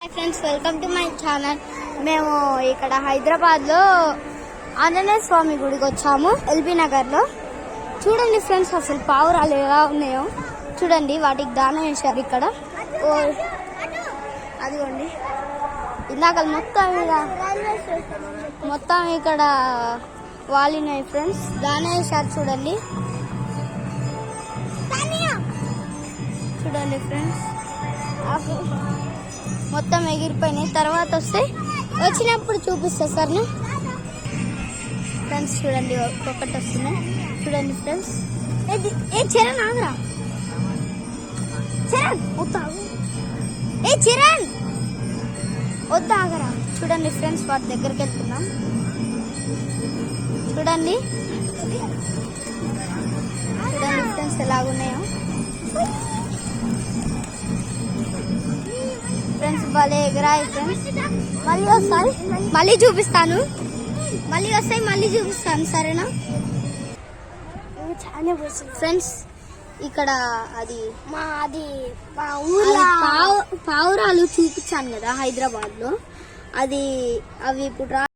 Hi friends, welcome to my channel. మేము ఇక్కడ హైదరాబాద్లో ఆంజనేయ స్వామి గుడికి వచ్చాము, ఎల్బీ నగర్లో. చూడండి ఫ్రెండ్స్, అసలు పావురాలు ఎలా ఉన్నాయో చూడండి. వాటికి దానం వేశారు ఇక్కడ. అదిగోండి, ఇందాక మొత్తం ఇక్కడ వాలినాయి ఫ్రెండ్స్. దానం వేశారు చూడండి. చూడండి ఫ్రెండ్స్, మొత్తం ఎగిరిపోయినాయి. తర్వాత వచ్చినప్పుడు చూపిస్తా సార్ ఫ్రెండ్స్. చూడండి, ఒక్కొక్కటి వస్తున్నాయి చూడండి ఫ్రెండ్స్. చరణ్ ఆగరా, చరణ్ వద్దాగు, చరణ్ వద్దా ఆగరా. చూడండి ఫ్రెండ్స్, వాటి దగ్గరికి వెళ్తున్నాం. చూడండి చూడండి ఫ్రెండ్స్, ఎలాగున్నాయో ఫ్రెండ్స్. భలే ఎగరాయి ఫ్రెండ్స్. మళ్ళీ వస్తాయి, మళ్ళీ చూపిస్తాను. మళ్ళీ వస్తాయి, మళ్ళీ చూపిస్తాను, సరేనా ఫ్రెండ్స్. ఇక్కడ మా ఊర్లో పావురాలు చూపించాను కదా హైదరాబాద్ లో. అవి ఇప్పుడు